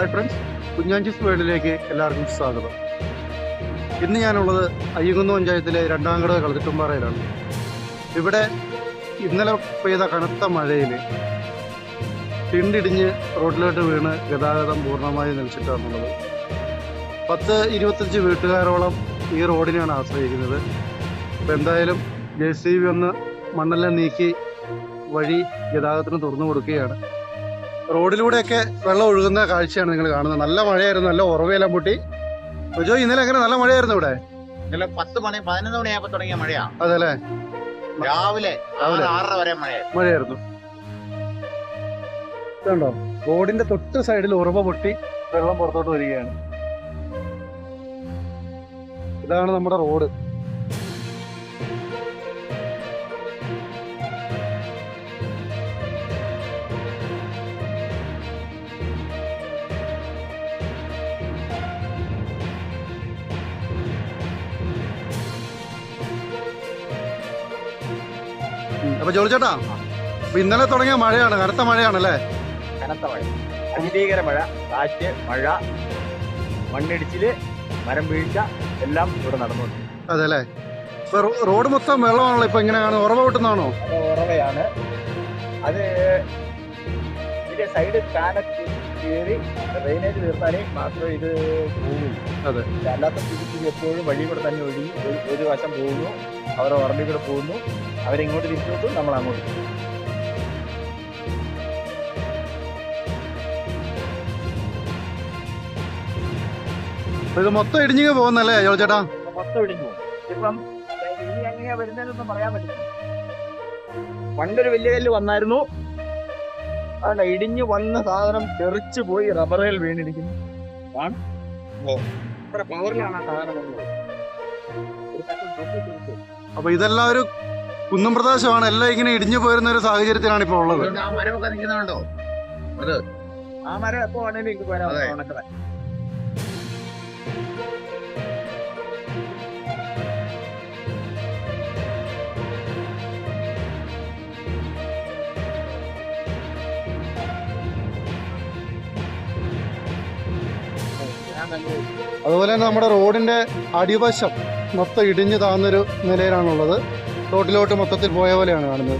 Hi friends, കുഞ്ഞാഞ്ചിസ് വേൾഡിലേക്ക് എല്ലാവർക്കും സ്വാഗതം. ഇന്ന് ഞാനുള്ളത് അയ്യകുന്ന് പഞ്ചായത്തിലെ രണ്ടാംകട കളത്തിട്ടുംപാറയിലാണ്. ഇവിടെ ഇന്നലെ പെയ്ത കനത്ത മഴയിൽ തിണ്ടിടിഞ്ഞ് റോഡിലോട്ട് വീണ് ഗതാഗതം പൂർണ്ണമായി നിലച്ചിട്ടാണുള്ളത്. 10-25 വീട്ടുകാരോളം ഈ റോഡിനെയാണ് ആശ്രയിക്കുന്നത്. അപ്പോൾ എന്തായാലും JCB ഒന്ന് മണ്ണെല്ലാം നീക്കി വഴി ഗതാഗതത്തിന് തുറന്നു കൊടുക്കുകയാണ്. റോഡിലൂടെയൊക്കെ വെള്ളം ഒഴുകുന്ന കാഴ്ചയാണ് നിങ്ങൾ കാണുന്നത്. നല്ല മഴയായിരുന്നു, നല്ല ഉറവയെല്ലാം പൊട്ടി. ഇന്നലെ എങ്ങനെ നല്ല മഴയായിരുന്നു ഇവിടെ? ഇന്നലെ 10 മണി 11 മണിയായപ്പോ തുടങ്ങിയ മഴയാ. അതെല്ലേ, രാവിലെ 6:30 വരെ മഴയായിരുന്നു. ഇതുണ്ടോ, റോഡിന്റെ തൊട്ട് സൈഡിൽ ഉറവ പൊട്ടി വെള്ളം പുറത്തോട്ട് വരികയാണ്. ഇതാണ് നമ്മുടെ റോഡ്. അപ്പൊ ജോളി ചേട്ടാ, ഇന്നലെ തുടങ്ങിയ മഴയാണ്, കനത്ത മഴയാണല്ലേ? കനത്ത മഴ, അതിഭീകര മഴ, കാറ്റ്, മഴ, മണ്ണിടിച്ചില്, മരം വീഴ്ച എല്ലാം ഇവിടെ നടന്നുണ്ട്. അതെ അല്ലേ? ഇപ്പൊ റോഡ് മൊത്തം വെള്ളമാണല്ലോ. ഇപ്പൊ ഇങ്ങനെയാണ് ഉറവ പൊട്ടുന്നതാണോ? അത് ഉറവയാണ്. അത് ഇതിന്റെ സൈഡ് കാനൊക്കെ കയറി ഡ്രെയിനേജ് തീർത്താലേ മാത്രമേ ഇത് പോകുള്ളൂ. അതെ, അല്ലാത്ത സ്ഥിതിക്ക് എപ്പോഴും വഴി കൂടെ തന്നെ ഒഴുകി ഒരു വശം പോകുന്നു, അവരുടെ ഉറമ്പിൽ കൂടെ പോകുന്നു, അവരിങ്ങോട്ട് തിരിച്ചു നോക്കും, നമ്മൾ അങ്ങോട്ട്. ഇത് മൊത്തം ഇടിഞ്ഞു പോകുന്നല്ലേ ജോളി ചേട്ടാ? മൊത്തം ഇടിഞ്ഞു പോകും. ഇപ്പം ഇനി എങ്ങനെയാ വരുന്നതെന്നൊന്നും പറയാൻ പറ്റില്ല. പണ്ടൊരു വലിയ കല്ല് വന്നായിരുന്നു, അല്ല ഇടിഞ്ഞു വന്ന സാധനം തെറിച്ചു പോയി റബ്ബറിൽ വീണിരിക്കുന്നു. പവറിലാണ് ആ സാധനം വന്നത്. അപ്പൊ ഇതെല്ലാം ഒരു കുന്നും പ്രദേശമാണ്, എല്ലാം ഇങ്ങനെ ഇടിഞ്ഞു പോരുന്ന ഒരു സാഹചര്യത്തിലാണ് ഇപ്പൊ ഉള്ളത്. ആ മരമൊക്കെ നിൽക്കുന്നുണ്ടോ? അത് ആ മരം എപ്പോ വേണേലും എനിക്ക് പോരാ. അതുപോലെ തന്നെ നമ്മുടെ റോഡിന്റെ അടിവശം മൊത്തം ഇടിഞ്ഞു താന്നൊരു നിലയിലാണുള്ളത്. റോഡിലോട്ട് മൊത്തത്തിൽ പോയ പോലെയാണ് കാണുന്നത്.